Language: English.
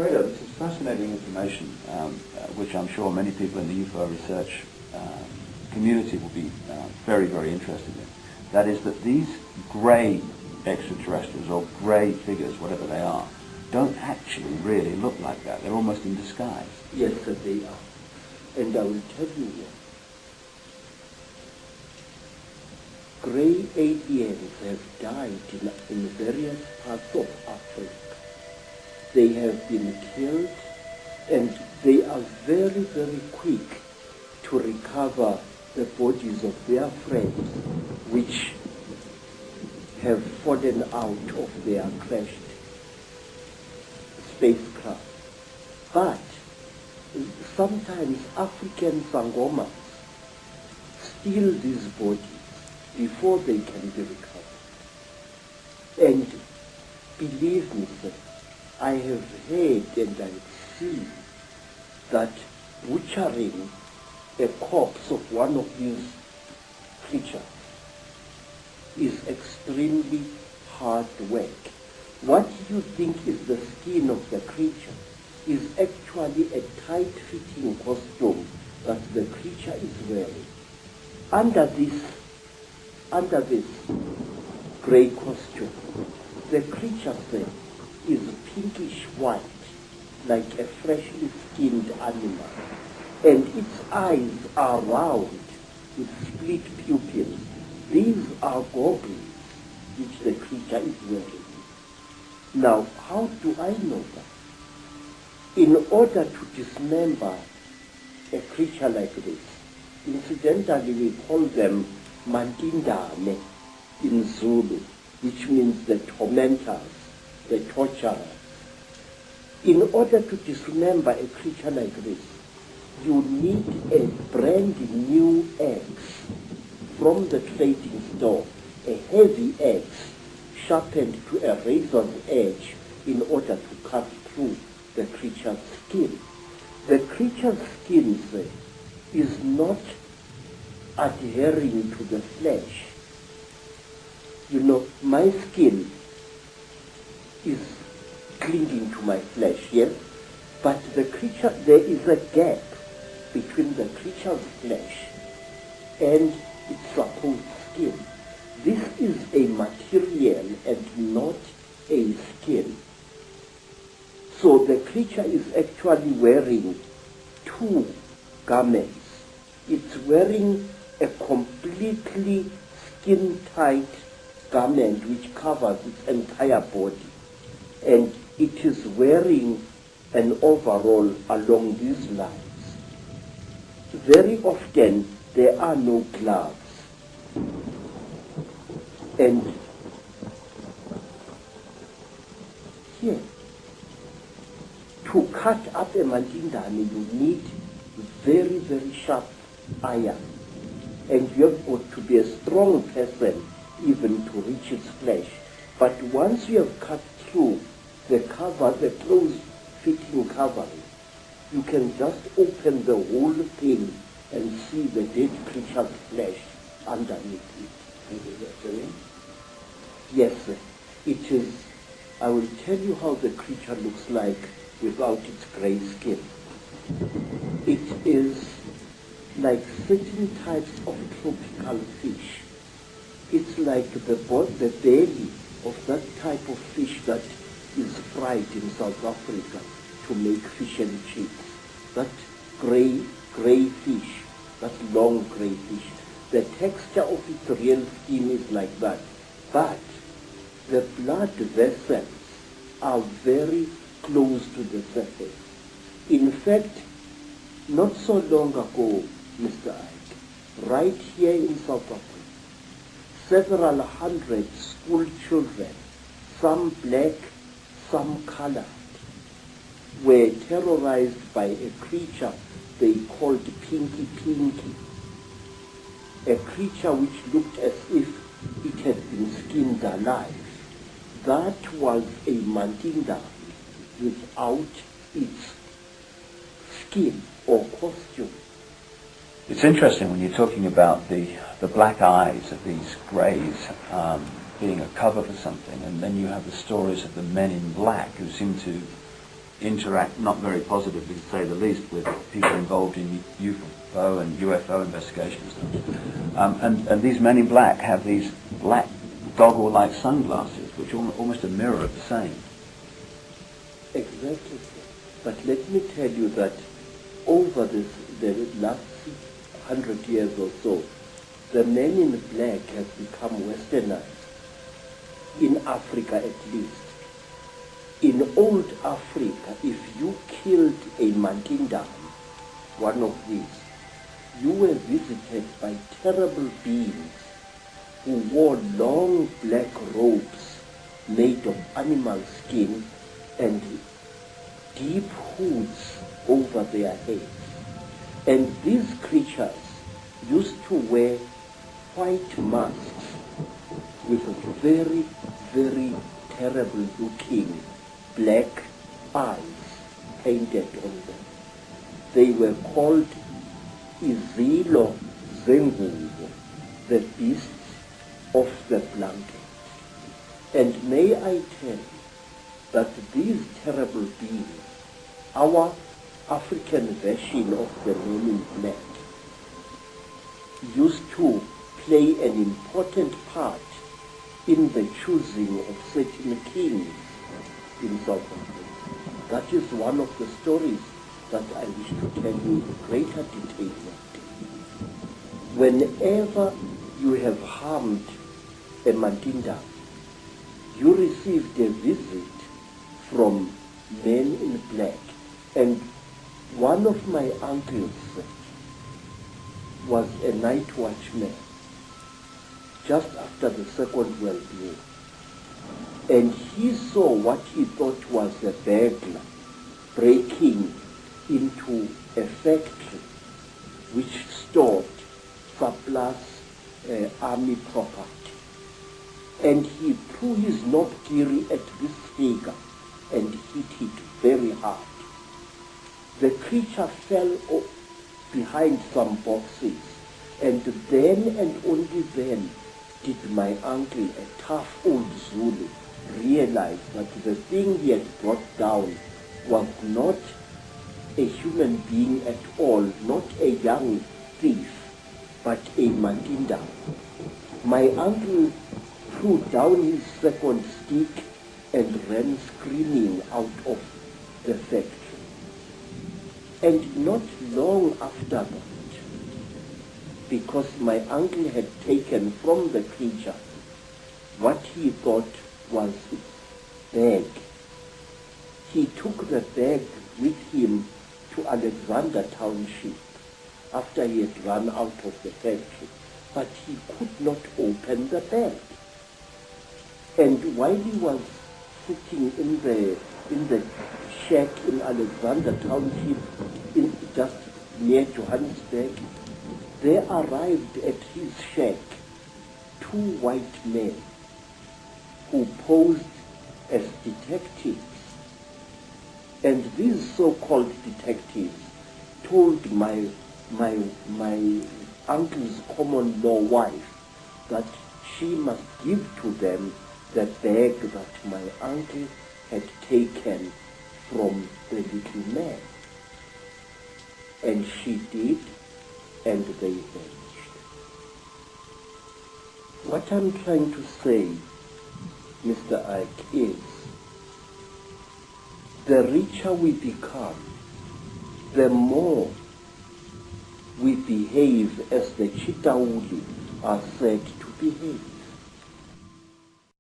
Credo, this is fascinating information, which I'm sure many people in the UFO research community will be very, very interested in. That is that these grey extraterrestrials, or grey figures, whatever they are, don't actually really look like that. They're almost in disguise. Yes, they are. And I will tell you what. Grey aliens have died in various parts of Africa. They have been killed, and they are very, very quick to recover the bodies of their friends, which have fallen out of their crashed spacecraft. But sometimes African sangomas steal these bodies before they can be recovered. And believe me, sir, I have heard and I have seen that butchering a corpse of one of these creatures is extremely hard work. What you think is the skin of the creature is actually a tight-fitting costume that the creature is wearing. Under this grey costume, the creature then is pinkish white, like a freshly skinned animal, and its eyes are round with split pupils. These are goggles which the creature is wearing. Now, how do I know that? In order to dismember a creature like this, incidentally we call them Mandindane in Zulu, which means the tormentors, the torturers. In order to dismember a creature like this, you need a brand new axe from the trading store, a heavy axe sharpened to a razor's edge in order to cut through the creature's skin. The creature's skin is not adhering to the flesh. You know, my skin is clinging to my flesh, yes? But the creature, there is a gap between the creature's flesh and its supposed skin. This is a material and not a skin. So the creature is actually wearing two garments. It's wearing a completely skin-tight garment which covers its entire body. And it is wearing an overall along these lines. Very often there are no gloves. And here, to cut up a mandindane, you need very, very sharp iron. And you have got to be a strong person even to reach its flesh. But once you have cut through the cover, the close-fitting covering, you can just open the whole thing and see the dead creature's flesh underneath it. Yes, sir. It is. I will tell you how the creature looks like without its grey skin. It is like certain types of tropical fish. It's like the belly of that type of fish that is fried in South Africa to make fish and chips. That grey fish, that long grey fish. The texture of its real skin is like that. But the blood vessels are very close to the surface. In fact, not so long ago, Mr. Ike, right here in South Africa, several hundred school children, some black, some colored, were terrorized by a creature they called Pinky Pinky. A creature which looked as if it had been skinned alive. That was a mandinda without its skin or costume. It's interesting when you're talking about the black eyes of these greys being a cover for something, and then you have the stories of the men in black who seem to interact not very positively, to say the least, with people involved in UFO and UFO investigations. And these men in black have these black goggle-like sunglasses, which are almost a mirror of the same. Exactly. But let me tell you that over the last 100 years or so, the men in black have become westernized, in Africa at least. In old Africa, if you killed a Mandinda, one of these, you were visited by terrible beings who wore long black robes made of animal skin and deep hoods over their heads. And these creatures used to wear white masks with very, very terrible looking black eyes painted on them. They were called Izilo Zengubo, the beasts of the blanket. And may I tell you that these terrible beings, our African version of the men in black, used to play an important part in the choosing of certain kings in South Africa. That is one of the stories that I wish to tell you in greater detail. Whenever you have harmed a Mandinda, you received a visit from men in black. And one of my uncles was a night watchman just after the Second World War. And he saw what he thought was a burglar breaking into a factory which stored surplus army property. And he threw his knobkiri at this figure and hit it very hard. The creature fell behind some boxes, and then and only then did my uncle, a tough old Zulu, realize that the thing he had brought down was not a human being at all, not a young thief, but a Mandinda. My uncle threw down his second stick and ran screaming out of the factory. And not long after that, because my uncle had taken from the creature what he thought was bag, he took the bag with him to Alexander Township after he had run out of the factory, but he could not open the bag. And while he was sitting in the shack in Alexander Township, just near Johannesburg, there arrived at his shack two white men who posed as detectives. And these so-called detectives told my uncle's common law wife that she must give to them the bag that my uncle had taken from the little man. And she did, and they vanished. What I'm trying to say, Mr. Ike, is the richer we become, the more we behave as the Chitauli are said to behave.